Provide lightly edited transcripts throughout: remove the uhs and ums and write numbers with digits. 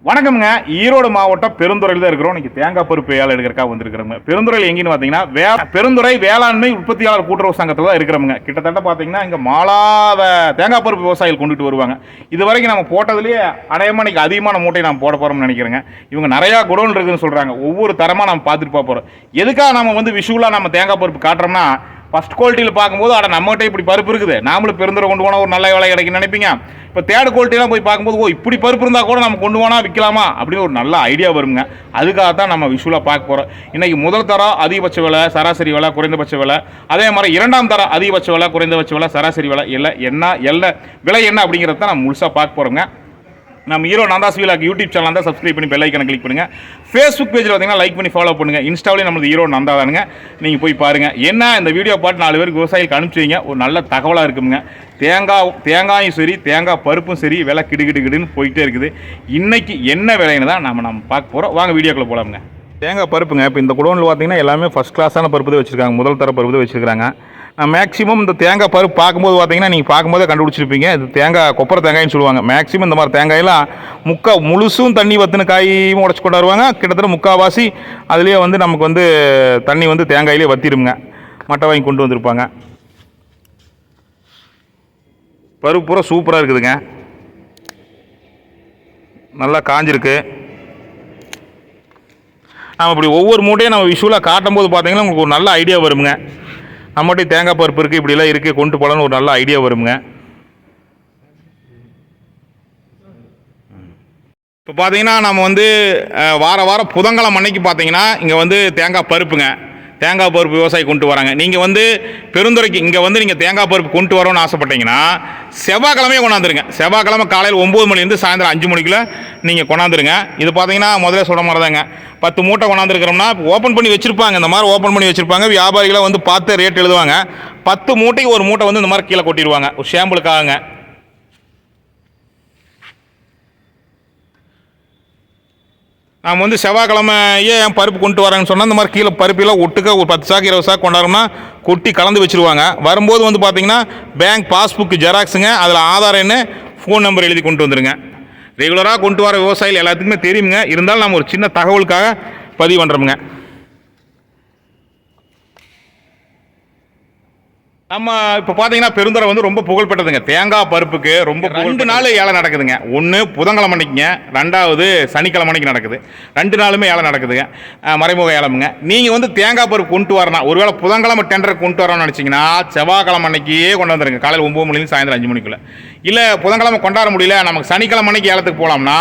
வணக்கம்ங்க. ஈரோடு மாவட்டம் பெருந்துறையில் தான் இருக்கிறோம். இன்னைக்கு தேங்காய் பருப்பு ஏலம் எடுக்கிறக்காக வந்திருக்கிறோங்க. பெருந்துறையில் எங்கன்னு பார்த்தீங்கன்னா பெருந்துறை வேளாண்மை உற்பத்தியாளர் கூட்டுறவு சங்கத்தில் தான் இருக்கிறோமுங்க. கிட்டத்தட்ட பார்த்தீங்கன்னா இங்கே மாலாத தேங்காய் பருப்பு விவசாயிகள் கொண்டுட்டு வருவாங்க. இது வரைக்கும் நம்ம போட்டதுலேயே அடையமாக இன்னைக்கு அதிகமான மூட்டை நம்ம போட போகிறோம்னு நினைக்கிறேங்க. இவங்க நிறையா குடோன் இருக்குதுன்னு சொல்கிறாங்க. ஒவ்வொரு தரமாக நம்ம பார்த்துட்டு போகிறோம். எதுக்காக நம்ம வந்து விஷுவலாக நம்ம தேங்காய் பருப்பு காட்டுறோம்னா, ஃபஸ்ட் குவாலிட்டியில் பார்க்கும்போது நம்மகிட்ட இப்படி பருப்பு இருக்குது, நாமளும் பெருந்துறை கொண்டு போனால் ஒரு நல்ல விலை கிடைக்குன்னு நினைப்பீங்க. இப்போ தேர்ட் குவாலிட்டிலாம் போய் பார்க்கும்போது இப்படி பருப்பு இருந்தால் கூட நம்ம கொண்டு போனால் விற்கலாமா அப்படின்னு ஒரு நல்ல ஐடியா வருங்க. அதுக்காக தான் நம்ம விஷுவலாக பார்க்க போகிறோம். இன்றைக்கி முதல் தரம் அதிகபட்ச விலை, சராசரி விலை, குறைந்தபட்ச விலை, அதே மாதிரி இரண்டாம் தரம் அதிகபட்ச விலை, குறைந்தபட்ச விலை, சராசரி விலை எல்லாம் விலை என்ன அப்படிங்கிறத தான் நம்ம முழுசாக பார்க்க போகிறோங்க. நம்ம Erode Nandhas vlog YouTube channel தான் சப்ஸ்கிரைப் பண்ணி பெல் ஐக்கனை கிளிக் பண்ணுங்கள். ஃபேஸ்புக் பேஜில் பார்த்தீங்கன்னா லைக் பண்ணி ஃபாலோ பண்ணுங்கள். இன்ஸ்டாவிலேயும் நம்மளது ஈரோடு நந்தா தானுங்க. நீங்கள் போய் பாருங்கள். என்ன இந்த வீடியோ பார்த்து 4 பேருக்கு விவசாயிகளுக்கு அனுப்பிச்சிங்க. ஒரு நல்ல தகவலாக இருக்குங்க. தேங்காயும் சரி, தேங்காய் பருப்பும் சரி, விலை கிடுன்னு போயிட்டே இருக்குது. இன்றைக்கி என்ன விலைன்னு தான் நம்ம பார்க்க போகிறோம். வாங்க வீடியோக்குள்ளே போகலாமுங்க. தேங்காய் பருப்புங்க. இப்போ இந்த குடோனில் பார்த்தீங்கன்னா எல்லாமே ஃபஸ்ட் கிளாஸான பருப்பு தான் வச்சுருக்காங்க. முதல் தர பருப்பு தான் வச்சுருக்காங்க. மேக்ஸிமம் இந்த தேங்காய் பருப்பு பார்க்கும்போது பார்த்தீங்கன்னா நீங்கள் பார்க்கும்போதே கண்டுபிடிச்சிருப்பீங்க. இது கொப்பரை தேங்காய்னு சொல்லுவாங்க. மேக்ஸிமம் இந்த மாதிரி தேங்காயெல்லாம் முழுசும் தண்ணி வத்துன்னு காயும் உடச்சி கொண்டாடுவாங்க. கிட்டத்தட்ட முக்கால்வாசி அதுலேயே வந்து நமக்கு வந்து தண்ணி வந்து தேங்காயிலே வத்திடுங்க. மட்டை வாங்கி கொண்டு வந்திருப்பாங்க. பருப்பு பூரா சூப்பராக இருக்குதுங்க. நல்லா காஞ்சிருக்கு. நம்ம இப்படி ஒவ்வொரு மூட்டையும் நம்ம விஷுவலாக காட்டும்போது பார்த்தீங்கன்னா உங்களுக்கு ஒரு நல்ல ஐடியா வருங்க. நம்மகிட்ட தேங்காய் பருப்பு இருக்குது, இப்படிலாம் இருக்குது, கொண்டு போகலான்னு ஒரு நல்ல ஐடியா வருங்க. இப்போ பார்த்தீங்கன்னா நம்ம வந்து வாரம் புதன்கிழமை அன்னைக்கு பார்த்தீங்கன்னா இங்கே வந்து தேங்காய் பருப்புங்க, தேங்காய் பருப்பு விவசாயி கொண்டு வராங்க. நீங்கள் வந்து பெருந்துறைக்கு இங்கே வந்து நீங்கள் தேங்காய் பருப்பு கொண்டு வரணும்னு ஆசைப்பட்டீங்கன்னா செவ்வாய்க்கிழமையே கொண்டாந்துருங்க. செவ்வாய்க்கிழமை காலையில் 9 மணிலேருந்து சாயந்தரம் 5 மணிக்குள்ளே நீங்கள் கொண்டாந்துருங்க. இது பார்த்தீங்கன்னா முதல்ல சொல்கிற மாதிரி தாங்க. 10 மூட்டை கொண்டாந்துருக்கிறோம்னா ஓப்பன் பண்ணி வச்சுருப்பாங்க. இந்த மாதிரி ஓப்பன் பண்ணி வச்சுருப்பாங்க. வியாபாரிகளை வந்து பார்த்து ரேட் எழுதுவாங்க. 10 மூட்டைக்கு ஒரு மூட்டை வந்து இந்த மாதிரி கீழே கொட்டிடுவாங்க. ஒரு ஷாம்பிளுக்காகங்க. நாம் வந்து செவ்வாய்க்கிழமையே என் பருப்பு கொண்டு வரேன்னு சொன்னால் இந்த மாதிரி கீழே பருப்பெல்லாம் ஒட்டுக்க ஒரு 10 சாக்கு 20 சாக்கு கொண்டாடுறோம்னா கொட்டி கலந்து வச்சுருவாங்க. வரும்போது வந்து பார்த்தீங்கன்னா பேங்க் பாஸ்புக் ஜெராக்ஸுங்க, அதில் ஆதார் எண்ணு, ஃபோன் நம்பர் எழுதி கொண்டு வந்துடுங்க. ரெகுலராக கொண்டு வர விவசாயிகள் எல்லாத்துக்குமே தெரியுங்க. இருந்தாலும் நம்ம ஒரு சின்ன தகவலுக்காக பதிவு பண்ணுறோமுங்க. நம்ம இப்போ பார்த்தீங்கன்னா பெருந்துறை வந்து ரொம்ப புகழ்பெற்றதுங்க. தேங்காய் பருப்புக்கு ரொம்ப 2 நாள் ஏழை நடக்குதுங்க. ஒன்று புதன்கிழமை அன்னைக்குங்க, 2வது சனிக்கிழமை அன்னைக்கு நடக்குது. 2 நாளுமே ஏழை நடக்குதுங்க. மறைமுக ஏலமுங்க. நீங்கள் வந்து தேங்காய் பருப்பு கொண்டு வரணும், ஒருவேளை புதன்கிழமை டெண்டரை கொண்டு வரணும்னு நினச்சிங்கன்னா செவ்வாய்க்கிழமை அன்னைக்கே கொண்டு வந்துருங்க. காலையில் 9 மணிலேருந்து சாயந்தரம் 5 மணிக்குள்ளே. இல்லை புதன்கிழமை கொண்டாட முடியல, நமக்கு சனிக்கிழமை அன்னைக்கு ஏலத்துக்கு போகலாம்னா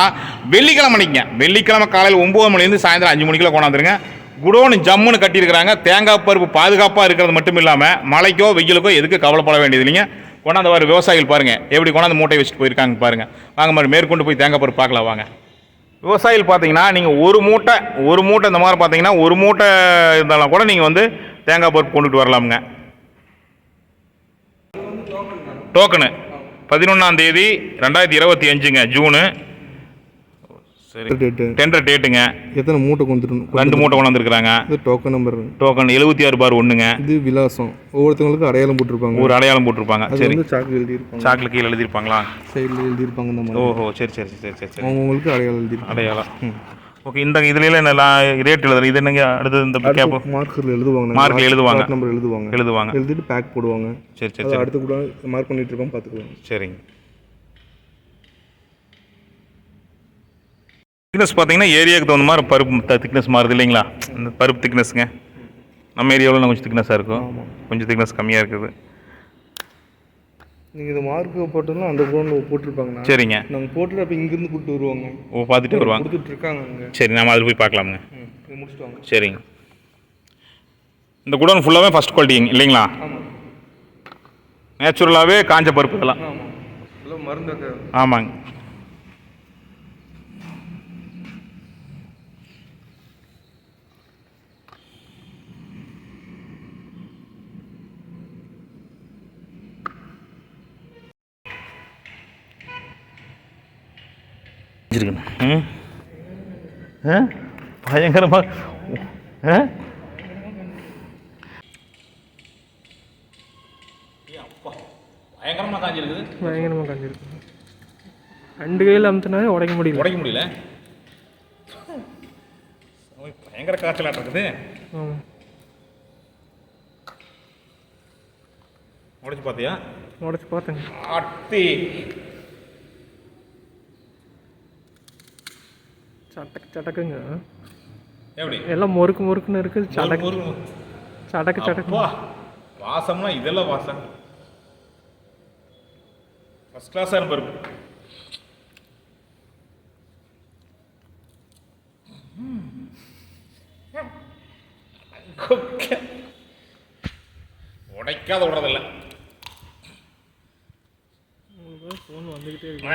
வெள்ளிக்கிழமை அன்னைக்குங்க. வெள்ளிக்கிழமை காலையில் 9 மணிலேருந்து சாயந்தரம் 5 மணிக்குள்ளே கொண்டாந்துருங்க. குடோனு ஜம்முன்னு கட்டியிருக்கிறாங்க. தேங்காய் பருப்பு பாதுகாப்பாக இருக்கிறது மட்டும் இல்லாமல் மழைக்கோ வெயிலுக்கோ எதுக்கு கவலைப்பட வேண்டியது இல்லைங்க. கொண்டாந்து வர விவசாயிகள் பாருங்கள் எப்படி கொண்டாந்து மூட்டை வச்சுட்டு போயிருக்காங்க பாருங்கள். வாங்க மாதிரி மேற்கொண்டு போய் தேங்காய் பருப்பு பார்க்கலாம் வாங்க. விவசாயிகள் பார்த்தீங்கன்னா நீங்கள் ஒரு மூட்டை இந்த மாதிரி பார்த்தீங்கன்னா ஒரு மூட்டை இருந்தாலும் கூட நீங்கள் வந்து தேங்காய் பருப்பு கொண்டுட்டு வரலாமுங்க. டோக்கனு 11ஆம் தேதி 2025ங்க ஜூனு. சரி, டெண்டர் டேட்டுங்க. எத்தனை மூட்டை கொண்டுருணும்? 2 மூட்டை கொண்டாந்துருக்காங்க. இது டோக்கன் நம்பர். டோக்கன் 76/1ங்க. இது விலாசம். ஒவ்வொருத்தவங்களுக்கும் அடையாளம் போட்டிருப்பாங்க. ஒரு அடையாளம் போட்டிருப்பாங்க. சரி, சாக்கில் எழுதியிருப்பாங்க. சாக்கில் கீழே எழுதியிருப்பாங்களா? சைடில் எழுதியிருப்பாங்க இந்த மாதிரி. ஓஹோ, சரி. அவங்களுக்கு அடையாளம் எழுதியிருப்பாங்க. அடையாளம். ஓகே. இந்த இதுல என்ன ரேட் எழுதுறது? இது என்னங்க அடுத்தது? இந்த கேப் மார்க்கரில் எழுதுவாங்க. மார்க்கில் எழுதுவாங்க. நம்பர் எழுதுவாங்க. எழுதிட்டு பேக் போடுவாங்க. சரி. அடுத்து கூட மார்க் பண்ணிட்டு இருப்பாங்க, பார்த்துக்குவாங்க. சரிங்க. திக்னஸ் பார்த்தீங்கன்னா ஏரியாவுக்கு தகுந்த மாதிரி பருப்பு திக்னஸ் மாறுது இல்லைங்களா? இந்த பருப்பு திக்னஸ்ங்க நம்ம ஏரியாவில் கொஞ்சம் திக்னஸாக இருக்கும், கொஞ்சம் திக்னஸ் கம்மியாக இருக்குது. நீங்கள் இந்த மார்க்கு போட்டோம்னா அந்த குடோனில் போட்டிருப்பாங்க. சரிங்க. நாங்கள் போட்டுட்டு அப்போ இங்கேருந்து கூப்பிட்டு வருவாங்க. ஓ, பார்த்துட்டு வருவாங்க. கொடுத்துட்டு இருக்காங்க அங்கே. சரி, நம்ம அதில் போய் பார்க்கலாமுங்க. முடிச்சுட்டு வாங்க. சரிங்க. இந்த குடோன் ஃபுல்லாகவே ஃபஸ்ட் குவாலிட்டிங்க இல்லைங்களா? நேச்சுரலாகவே காஞ்ச பருப்பு இதெல்லாம். மருந்து. ஆமாங்க. பயங்கரமாக பயங்கரமாக காஞ்சிருக்கு. 2 கையில் அமுத்தினாவே உடைக்க முடியல. ஓய் பயங்கர காய்ச்சலாக இருக்குது. ஆமாம். உடைச்சு பார்த்தியா? உடச்சி பார்த்தேங்க. அட்டி சட்டக்குங்க. எப்படி எல்லாம் முறுக்குன்னு இருக்குது. சடக்கு. வாசம்னா இதெல்லாம் வாசம் ஃபர்ஸ்ட் கிளாஸாக இருப்பாரு. உடைக்காத விடுறதில்ல. ஃபோன் வந்துக்கிட்டே இருக்கு.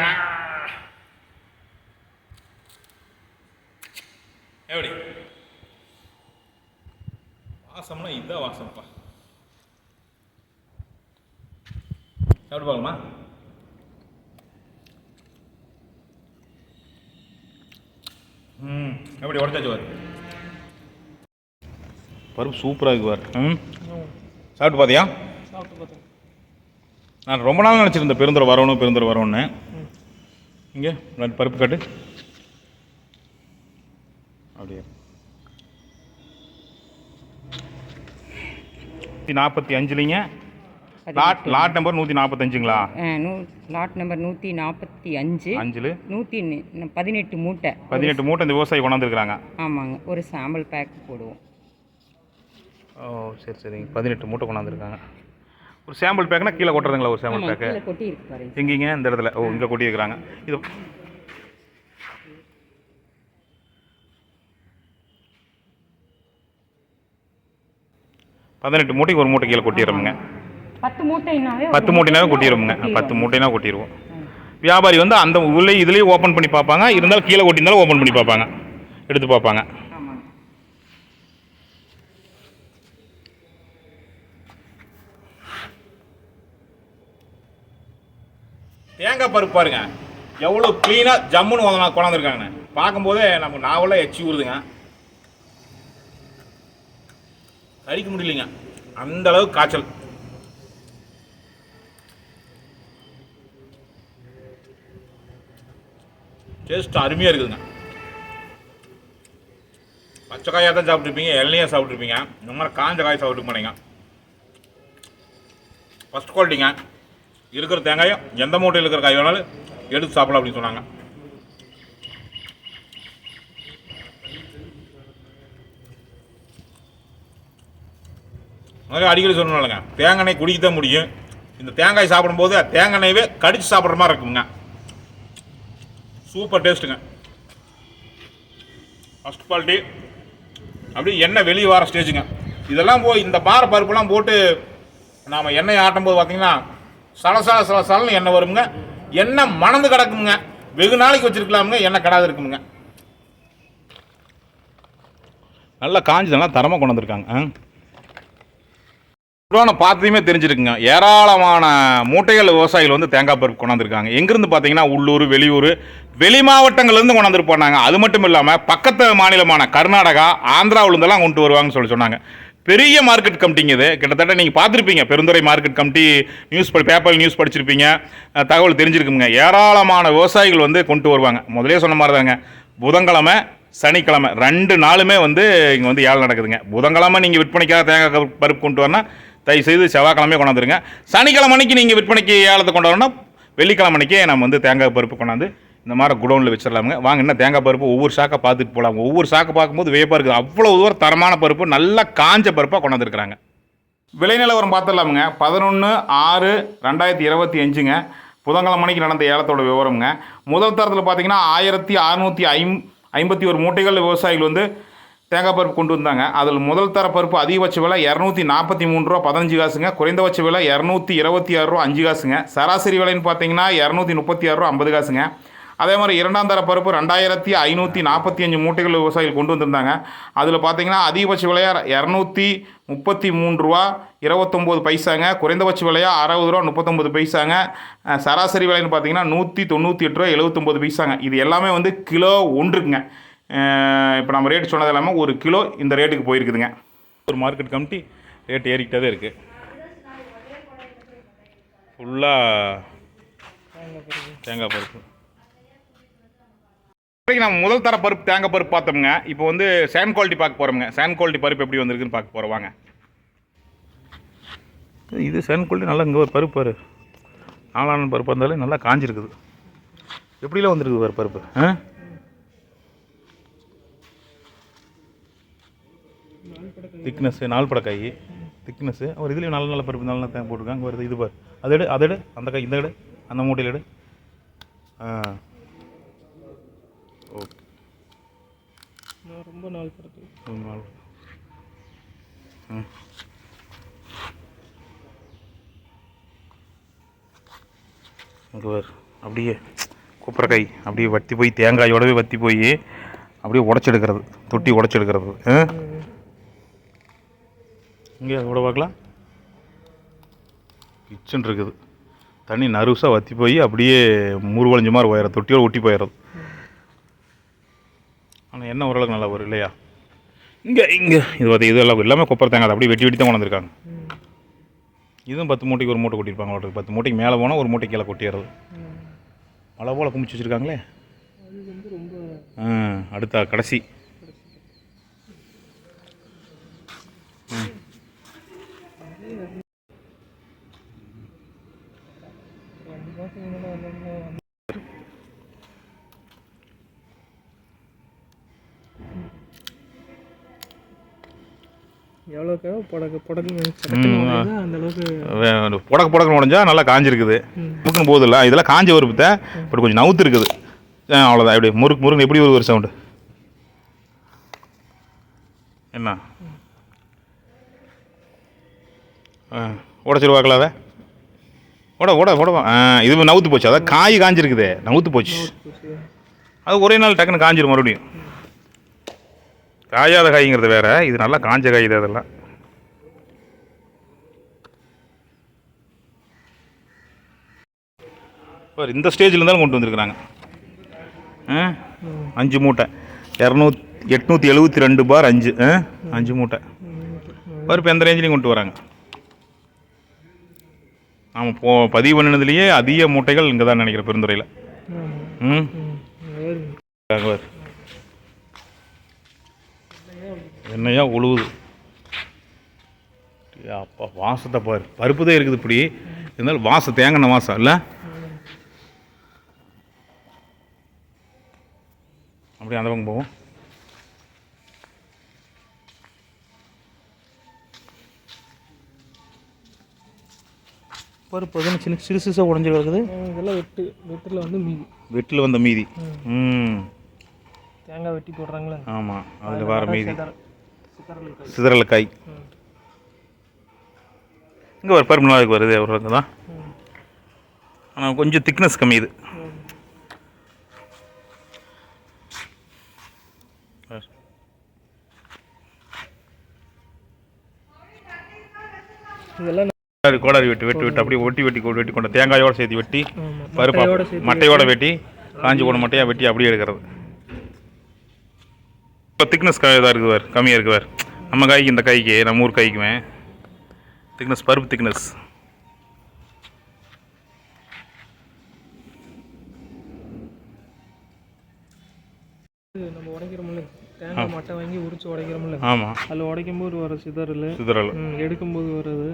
எப்படி வாசம்னா இதுதான் வாசம்ப்பா. எப்படி பார்க்கலாமா? எப்படி உடச்சாச்சு பாரு. பருப்பு சூப்பராக இருக்கு பாரு. சாப்பிட்டு பார்த்தியா? சாப்பிட்டு பார்த்தேன். நான் ரொம்ப நாள் நினச்சிருந்தேன் பெருந்துறை வரணும்னு. இங்கே பருப்பு கட்டு அப்படியே 145லிங்க. லாட் நம்பர் 145ங்களா? Lot number 145. 18 மூட்டை. 18 மூட்டை இந்த விவசாயி கொண்டாந்துருக்குறாங்க. ஆமாங்க. ஒரு சாம்பிள் பேக் போடுவோம். ஓ சரி சரிங்க. 18 மூட்டை கொண்டாந்துருக்காங்க. ஒரு சாம்பிள் பேக்னா கீழே கொட்டுறதுங்களா? ஒரு சாம்பிள் பேக்கு கொட்டி இருக்கு பாருங்க. எங்கேங்க? இந்த இடத்துல. ஓ இங்கே கொட்டியிருக்கிறாங்க. இது 18 மூட்டைக்கு ஒரு மூட்டை கீழே கொட்டிடுறோமுங்க. 10 மூட்டைனாவே 10 மூட்டைனாவே கொட்டிடுவோமுங்க. 10 மூட்டைனா கொட்டிடுவோம். வியாபாரி வந்து அந்த உள்ளே இதுலேயே ஓப்பன் பண்ணி பார்ப்பாங்க. இருந்தாலும் கீழே கொட்டியிருந்தாலும் ஓப்பன் பண்ணி பார்ப்பாங்க, எடுத்து பார்ப்பாங்க. ஆமாங்க. தேங்காய் பருப்பு பாருங்க எவ்வளோ க்ளீனாக ஜம்முன்னு கொண்டாந்துருக்காங்க. பார்க்கும்போதே நமக்கு நாவெல்லாம் எச்சி ஊறுதுங்க. கடிக்க முடியலைங்க, அந்த அளவுக்கு காய்ச்சல். டேஸ்ட் அருமையாக இருக்குதுங்க. பச்சை காயாக தான் சாப்பிட்ருப்பீங்க, இளநியாக சாப்பிட்ருப்பீங்க. இந்த மாதிரி காஞ்ச காய் சாப்பிட்டு மாட்டீங்க. ஃபஸ்ட் குவாலிட்டிங்க. இருக்கிற தேங்காயை எந்த மூட்டையில் இருக்கிற காய் வேணாலும் எடுத்து சாப்பிடலாம் அப்படின்னு சொன்னாங்க. அதனால அடிக்கடி சொல்லணும்லங்க, தேங்காய் எண்ணெய் குடிக்கத்தான் முடியும். இந்த தேங்காய் சாப்பிடும்போது தேங்காய் எண்ணெயவே கடிச்சு சாப்பிட்ற மாதிரி இருக்குங்க. சூப்பர் டேஸ்ட்டுங்க. First quality. அப்படியே எண்ணெய் வெளியே வர ஸ்டேஜுங்க. இதெல்லாம் போய் இந்த பாறை பருப்புலாம் போட்டு நாம் எண்ணெய் ஆட்டும் போது பார்த்தீங்கன்னா சலன்னு எண்ணெய் வருங்க. எண்ணெய் மணந்து கிடக்குங்க. வெகு நாளைக்கு வச்சுருக்கலாமுங்க, எண்ணெய் கிடாது இருக்குங்க. நல்லா காஞ்சதெல்லாம் தரமாக கொண்டு வந்திருக்காங்க. பார்த்ததையுமே தெரிஞ்சிருக்குங்க. ஏராளமான மூட்டைகள் விவசாயிகள் வந்து தேங்காய் பருப்பு கொண்டாந்துருக்காங்க. எங்கேருந்து பார்த்தீங்கன்னா உள்ளூர், வெளியூர், வெளி மாவட்டங்கள்லேருந்து கொண்டாந்து போனாங்க. அது மட்டும் இல்லாமல் பக்கத்து மாநிலமான கர்நாடகா, ஆந்திராவிலேருந்தெல்லாம் கொண்டு வருவாங்கன்னு சொன்னாங்க. பெரிய மார்க்கெட் கமிட்டிங்க இது. கிட்டத்தட்ட நீங்கள் பார்த்துருப்பீங்க, Perundurai market committee paper news படிச்சிருப்பீங்க, தகவல் தெரிஞ்சிருக்குங்க. ஏராளமான விவசாயிகள் வந்து கொண்டு வருவாங்க. முதலே சொன்ன மாதிரி தாங்க, புதன்கிழமை சனிக்கிழமை 2 நாளுமே வந்து இங்கே வந்து ஏழை நடக்குதுங்க. புதன்கிழமை நீங்கள் விற்பனைக்காக தேங்காய் பருப்பு கொண்டு வரணும், தயவுசெய்து செவ்வாய்க்கிழமையே கொண்டாந்துருங்க. சனிக்கிழமை அன்னைக்கு நீங்கள் விற்பனைக்கு ஏலத்தை கொண்டு வரணும்னா வெள்ளிக்கிழமை அன்னைக்கே நம்ம வந்து தேங்காய் பருப்பு கொண்டாந்து இந்த மாதிரி குடோனில் வச்சிடலாமுங்க. வாங்க, என்ன தேங்காய் பருப்பு ஒவ்வொரு சாக்கை பார்த்துட்டு போகலாம். ஒவ்வொரு சாக்கை பார்க்கும்போது வேப்பாக இருக்குது. அவ்வளோ தூரம் தரமான பருப்பு, நல்லா காஞ்ச பருப்பாக கொண்டாந்துருக்குறாங்க. விலை நிலவரம் பார்த்துடலாமுங்க. 11/6/2025ங்க. புதன்கிழமை மணிக்கு நடந்த ஏலத்தோட விவரம்ங்க. முதல் தரத்தில் பார்த்தீங்கன்னா 1651 மூட்டைகள் விவசாயிகள் வந்து தேங்காய் பருப்பு கொண்டு வந்தாங்க. அதில் முதல் தர பருப்பு அதிகபட்ச விலை 243 ரூபா 15 காசுங்க. குறைந்தபட்ச விலை 226 ரூபா 5 காசுங்க. சராசரி விலைன்னு பார்த்தீங்கன்னா 236 ரூபா 50 காசுங்க. அதே மாதிரி இரண்டாம் தர பருப்பு 2545 மூட்டைகள் விவசாயிகள் கொண்டு வந்திருந்தாங்க. அதில் பார்த்தீங்கன்னா அதிகபட்ச விலையாக 233 ரூபா 29 பைசாங்க. குறைந்தபட்ச விலையாக 60 ரூபா 39 பைசாங்க. சராசரி விலைன்னு பார்த்தீங்கன்னா 198 ரூபா 79 பைசாங்க. இது எல்லாமே வந்து கிலோ ஒன்றுக்குங்க. இப்போ நம்ம ரேட்டு சொன்னது இல்லாமல் ஒரு கிலோ இந்த ரேட்டுக்கு போயிருக்குதுங்க. ஒரு மார்க்கெட் கமிட்டி ரேட் ஏறிக்கிட்டே தான் இருக்குது. ஃபுல்லாக தேங்காய் பருப்பு. நம்ம முதல் தர பருப்பு தேங்காய் பருப்பு பார்த்தோம்ங்க. இப்போ வந்து செகண்ட் குவாலிட்டி பார்க்க போகிறோம்ங்க. செகண்ட் குவாலிட்டி பருப்பு எப்படி வந்திருக்குன்னு பார்க்க போகிறோம் வாங்க. இது செகண்ட் குவாலிட்டி நல்லா இங்கே ஒரு பருப்பு பாரு. நாலான பருப்பு இருந்தாலும் நல்லா காஞ்சிருக்குது. எப்படிலாம் வந்துருக்குது பாரு பருப்பு. திக்னஸ்ஸு 4 படக்காய் திக்னஸ்ஸு ஒரு இதுலேயும் நல்ல நல்ல பருப்பு நல்ல தேங்காய் போட்டிருக்காங்க. வருது இது பாரு. அதெடு அந்த காய் இந்த எடு அந்த மூட்டையில் எடு. ஓகே ரொம்ப நாள் படுத்து இங்கே வேறு அப்படியே கொப்பரைக்காய் அப்படியே வத்தி போய் தேங்காயோடவே வத்தி போய் அப்படியே உடச்செடுக்கிறது, தொட்டி உடச்செடுக்கிறது. இங்கே கூட பார்க்கலாம் கிச்சன் இருக்குது. தண்ணி நறுசாக வற்றி போய் அப்படியே முருவளைஞ்ச மாதிரி போயிடுறது, தொட்டியோடு ஒட்டி போயிடுறது. ஆனால் என்ன ஓரளவுக்கு நல்லா வரும் இல்லையா? இங்கே இது பார்த்து இதெல்லாம் எல்லாமே கொப்பரை தேங்காய் அப்படியே வெட்டி தான் கொண்டு வந்திருக்காங்க. இதுவும் 10 மூட்டைக்கு ஒரு மூட்டை கொட்டியிருப்பாங்க. 10 மூட்டைக்கு மேலே போனால் ஒரு மூட்டை கீழே கொட்டிடுறது. மழை போல் குமிச்சு வச்சுருக்காங்களே. அடுத்த கடைசி எவ்வளோக்கு அந்த அளவுக்கு புடக்கு உடஞ்சா நல்லா காஞ்சிருக்குது. முறுக்குன்னு போகுது இல்லை, இதெல்லாம் காஞ்ச பருப்பு பட் கொஞ்சம் நவுத்து இருக்குது. அவ்வளோதான். எப்படி முறுக்கு எப்படி ஒரு சவுண்டு என்ன உடச்சிருவாங்களா? அதை உடவா. இது நவுத்து போச்சு. அதான் காய் காஞ்சிருக்குது, நவுத்து போச்சு. அது ஒரே நாள் டக்குன்னு காஞ்சிரும். மறுபடியும் காயாத காய்ங்கிறது வேற, இது நல்லா காஞ்ச காய். இது அதெல்லாம் இந்த ஸ்டேஜில் இருந்தாலும் கொண்டு வந்துருக்குறாங்க. 5 மூட்டை 872 பார் 5 5 மூட்டை பருப்பு எந்த ரேஞ்சிலையும் கொண்டு வராங்க. நாம் பதிவு பண்ணினதுலேயே அதிக மூட்டைகள் இங்கே தான் நினைக்கிறேன், பெருந்துறையில். என்னையா உழுவுது அப்பா. வாசத்தை பாரு, பருப்பு தான் இருக்குது இப்படி இருந்தாலும் வாசம், தேங்கின வாசம் இல்லை? அப்படியே அந்த பக்கம் போவோம். பருப்பு தானே சின்ன சிறுசாக உடஞ்சி கிடக்குது. இதெல்லாம் வெட்டில் வந்து மீதி, வெட்டில் வந்த மீதி. தேங்காய் வெட்டி போடுறாங்களே. ஆமாம், அதில் வர மீதி சிதறலக்காய். இங்கே ஒரு பருப்பு நாளைக்கு வருது அவருக்கு தான். ஆனால் கொஞ்சம் திக்னஸ் கம்மி. இது இதெல்லாம் கோடாரி வெட்டி அப்படியே வெட்டி கொண்ட தேங்காயோடு சேர்த்து வெட்டி பருப்பு மட்டையோட வெட்டி காஞ்சி போன மட்டையாக வெட்டி அப்படியே எடுக்கிறது. இப்போ திக்னஸ் இதாக இருக்குது வேறு, கம்மியாக இருக்குது வேறு. நம்ம காய்க்கு இந்த காய்க்கு நம்ம ஊர் காய்க்குமே திக்னஸ், பருப்பு திக்னஸ். நம்ம உடைக்கிறோம்ல, தேங்காய் மட்டை வாங்கி உரிச்சு உடைக்கிறோம்ல. ஆமாம், அதில் உடைக்கும் போது வர சிதறல் எடுக்கும்போது வர்றது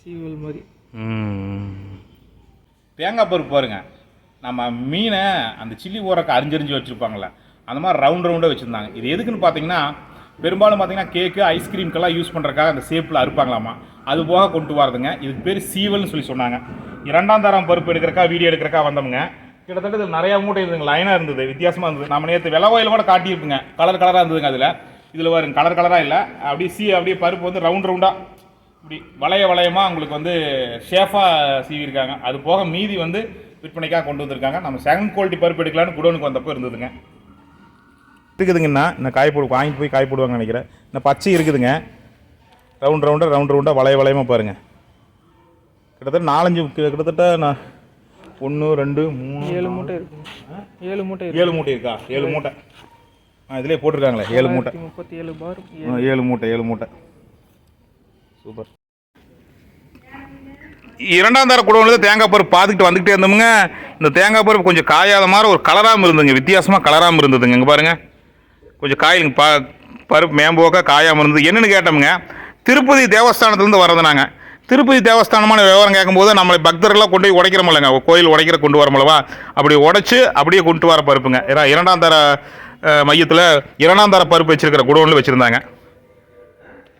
சீவல் மாதிரி. தேங்காய் பருப்பு பாருங்க, நம்ம மீனை அந்த சில்லி ஊறக்க அரிஞ்சரிஞ்சு வச்சுருப்பாங்களே அந்த மாதிரி ரவுண்டாக வச்சுருந்தாங்க. இது எதுக்குன்னு பார்த்தீங்கன்னா, பெரும்பாலும் பார்த்தீங்கன்னா கேக்கு ஐஸ்கிரீம்க்கெல்லாம் யூஸ் பண்ணுறக்காக அந்த ஷேப்பில் அறுப்பாங்களாமா. அது போக கொண்டு வரதுங்க. இதுக்கு பேர் சீவல்னு சொல்லி சொன்னாங்க. 2ஆம் தரம் பருப்பு எடுக்கிறக்கா வீடியோ எடுக்கிறக்கா வந்தோம்ங்க. கிட்டத்தட்ட இதில் நிறையா மூட்டை இருந்துங்க, லைனாக இருந்தது, வித்தியாசமாக இருந்தது. நம்ம நேற்று வெள்ளை கோயில் கூட காட்டியிருக்குங்க, கலராக இருந்ததுங்க. இதில் வருங்க கலராக இல்லை, அப்படியே பருப்பு வந்து ரவுண்டாக இப்படி வளையமாக உங்களுக்கு வந்து ஷேஃபாக சீவிருக்காங்க. அது போக மீதி வந்து விற்பனைக்காக கொண்டு வந்திருக்காங்க. நம்ம செகண்ட் குவாலிட்டி பருப்பு எடுக்கலான்னு குடோனுக்கு வந்தப்போ இருந்ததுங்க. இருக்குதுங்கண்ணா, இந்த காய் வாங்கிட்டு போய் காய் போடுவாங்கன்னு நினைக்கிறேன். இந்த பச்சை இருக்குதுங்க, ரவுண்டாக வளையமாக பாருங்கள். கிட்டத்தட்ட 4-5 கிட்டத்தட்ட நான் 1 2 3 7 மூட்டை இருக்கு. 7 மூட்டை இருக்கா? 7 மூட்டை இதிலே போட்டிருக்காங்களே. 7 மூட்டை 37 பார். 7 மூட்டை சூப்பர். இரண்டாம் தர குடோனில் தேங்காய் பருப்பு பார்த்துக்கிட்டு வந்துக்கிட்டே இருந்தோமுங்க. இந்த தேங்காய் பருப்பு கொஞ்சம் காயாத மாதிரி ஒரு கலராமல் இருந்ததுங்க, வித்தியாசமாக கலராமல் இருந்ததுங்க. இங்கே பாருங்கள், கொஞ்சம் காயிலுங்க பருப்பு மேம்போக்காக காயாமல் இருந்தது. என்னென்னு கேட்டோமுங்க, திருப்பதி தேவஸ்தானத்துலேருந்து வரது. நாங்கள் திருப்பதி தேவஸ்தானமான விவரம் கேட்கும்போது நம்மளை பக்தர்களாக கொண்டு போய் உடைக்கிறோமில்லங்க, கோயில் உடைக்கிற கொண்டு வரமில்லவா, அப்படி உடைச்சி அப்படியே கொண்டு வர பருப்புங்க. ஏன்னா இரண்டாம் தர மையத்தில் இரண்டாம் தர பருப்பு வச்சுருக்கிற குடோனில் வச்சுருந்தாங்க.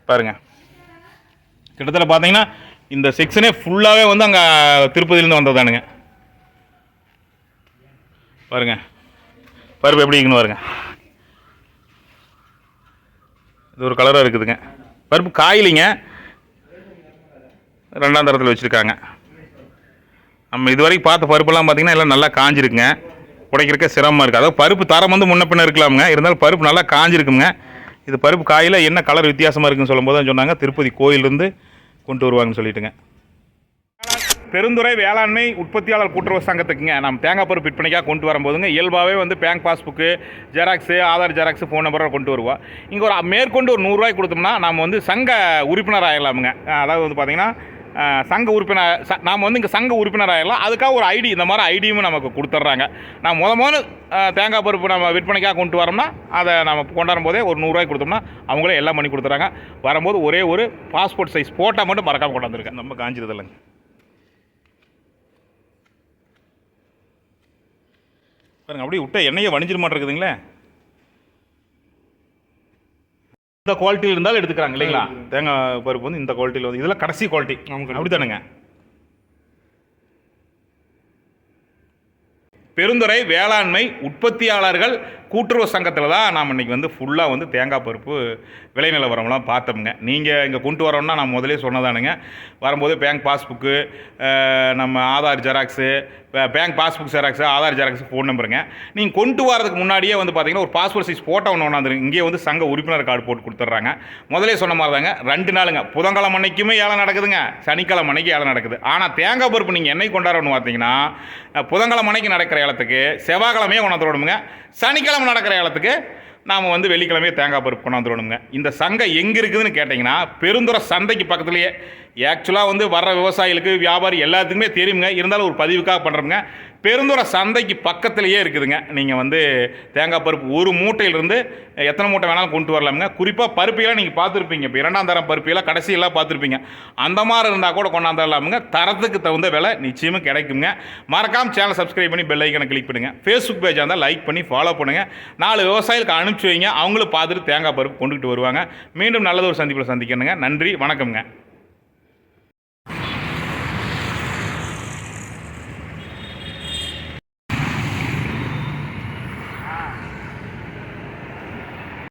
பாருங்கள், கிட்டத்தட்ட பார்த்தீங்கன்னா இந்த செக்ஷனே ஃபுல்லாகவே வந்து அங்கே திருப்பதியிலேருந்து வந்ததானுங்க. பாருங்க பருப்பு எப்படி இருக்குன்னு பாருங்க, இது ஒரு கலராக இருக்குதுங்க. பருப்பு காயிலிங்க, ரெண்டாம் தரத்தில் வச்சுருக்காங்க. நம்ம இது வரைக்கும் பார்த்த பருப்பெல்லாம் பார்த்திங்கன்னா எல்லாம் நல்லா காஞ்சிருக்குங்க, உடைக்கிறக்க சிரமமாக இருக்குது. அதாவது பருப்பு தரம் வந்து முன்ன பின்ன இருக்கலாமுங்க, இருந்தாலும் பருப்பு நல்லா காஞ்சிருக்குங்க. இது பருப்பு காயில் என்ன கலர் வித்தியாசமாக இருக்குன்னு சொல்லும்போது தான் சொன்னாங்க திருப்பதி கோயிலிருந்து கொண்டு வருவாங்கன்னு சொல்லிட்டுங்க. பெருந்துறை வேளாண்மை உற்பத்தியாளர் கூட்டுறவு சங்கத்துக்குங்க நம்ம தேங்காய் பருப்பு விற்பனைக்காக கொண்டு வரும்போதுங்க இயல்பாகவே வந்து bank passbook, xerox, Aadhaar xerox, phone நம்பரை கொண்டு வருவோம். இங்கே ஒரு மேற்கொண்டு ஒரு 100 ரூபாய் கொடுத்தோம்னா நம்ம வந்து சங்க உறுப்பினர் ஆகிடலாமுங்க. அதாவது வந்து பார்த்திங்கன்னா சங்க உறுப்பினர் நாம் வந்து இங்கே சங்க உறுப்பினர் ஆகிடலாம். அதுக்காக ஒரு ஐடி, இந்த மாதிரி ஐடியும் நமக்கு கொடுத்துட்றாங்க. நான் முதல்ல தேங்காய் பருப்பு நம்ம விற்பனைக்காக கொண்டு வரோம்னா அதை நம்ம கொண்டாடும் போதே ஒரு 100 ரூபாய் கொடுத்தோம்னா அவங்களே எல்லாம் பண்ணி கொடுத்துட்றாங்க. வரும்போது ஒரே ஒரு பாஸ்போர்ட் சைஸ் ஃபோட்டோ மட்டும் மறக்காமல் கொண்டாந்துருக்கேன். நம்ம காஞ்சிருது இல்லைங்க. பாருங்க, அப்படியே விட்ட எண்ணெயை வணிஞ்சிட மாட்டேங்குதுங்களே. இந்த குவாலிட்டியில் இருந்தாலும் எடுத்துக்கிறாங்க இல்லைங்களா, தேங்காய் பருப்பு வந்து இந்த குவாலிட்டியில் வந்து இதெல்லாம் கடைசி குவாலிட்டி அப்படி தானுங்க. பெருந்துறை வேளாண்மை உற்பத்தியாளர்கள் கூட்டுறவு சங்கத்தில் தான் நாம் இன்றைக்கி வந்து ஃபுல்லாக வந்து தேங்காய் பருப்பு விலை நிலவரம்லாம் பார்த்தோமுங்க. நீங்கள் இங்கே கொண்டு வரோம்னா நான் முதலே சொன்னதானுங்க, வரும்போது பேங்க் பாஸ்புக்கு, நம்ம Aadhaar xerox, bank passbook xerox, Aadhaar xerox, phone நம்பருங்க. நீங்கள் கொண்டு வரதுக்கு முன்னாடியே வந்து பார்த்தீங்கன்னா ஒரு பாஸ்போர்ட் சைஸ் ஃபோட்டோ ஒன்று ஒன்றாந்துருங்க. இங்கே வந்து சங்க உறுப்பினர் கார்டு போட்டு கொடுத்துட்றாங்க. முதலே சொன்ன மாதிரி தாங்க 2 நாளுங்க, புதன்கிழமை அன்னைக்குமே ஏழை நடக்குதுங்க, சனிக்கிழமை அன்னைக்கு ஏழை நடக்குது. ஆனால் தேங்காய் பருப்பு நீங்கள் என்னைக்கு கொண்டாடணும்னு பார்த்தீங்கன்னா புதன்கிழமை அன்னைக்கு நடக்கிற ஏலத்துக்கு செவ்வாய்க்கிழமையே கொண்டாந்துடணுங்க, சனிக்கிழமை நடக்கிற ஏலத்துக்கு நாம் வந்து வெள்ளிக்கிழமையே தேங்காய் பருப்பு கொண்டாந்துடணுங்க. இந்த சங்கம் எங்கே இருக்குதுன்னு கேட்டிங்கன்னா பெருந்துறை சந்தைக்கு பக்கத்துலேயே. ஆக்சுவலாக வந்து வர்ற விவசாயிகளுக்கு, வியாபாரி எல்லாத்துக்குமே தெரியுங்க, இருந்தாலும் ஒரு பதிவுக்காக பண்ணுறோங்க. பெருந்துறை சந்தைக்கு பக்கத்துலேயே இருக்குதுங்க. நீங்கள் வந்து தேங்காய் பருப்பு ஒரு மூட்டையிலிருந்து எத்தனை மூட்டை வேணாலும் கொண்டு வரலாமுங்க. குறிப்பாக பருப்பியெல்லாம் நீங்கள் பார்த்துருப்பீங்க, இப்போ 2ஆம் தரம் பருப்பியெல்லாம் கடைசியெல்லாம் பார்த்துருப்பீங்க. அந்த மாதிரி இருந்தால் கூட கொண்டாந்துடலாமுங்க. தரத்துக்கு தகுந்த விலை நிச்சயமாக கிடைக்குங்க. மறக்காமல் சேனல் சப்ஸ்கிரைப் பண்ணி பெல் ஐக்கனை கிளிக் பண்ணுங்கள். ஃபேஸ்புக் பேஜாக இருந்தால் லைக் பண்ணி ஃபாலோ பண்ணுங்கள். 4 விவசாயிகளுக்கு அனுப்பிச்சி வைங்க, அவங்களும் பார்த்துட்டு தேங்காய் பருப்பு கொண்டுகிட்டு வருவாங்க. மீண்டும் நல்லது ஒரு சந்திப்பில் சந்திக்கணுங்க. நன்றி, வணக்கம்ங்க.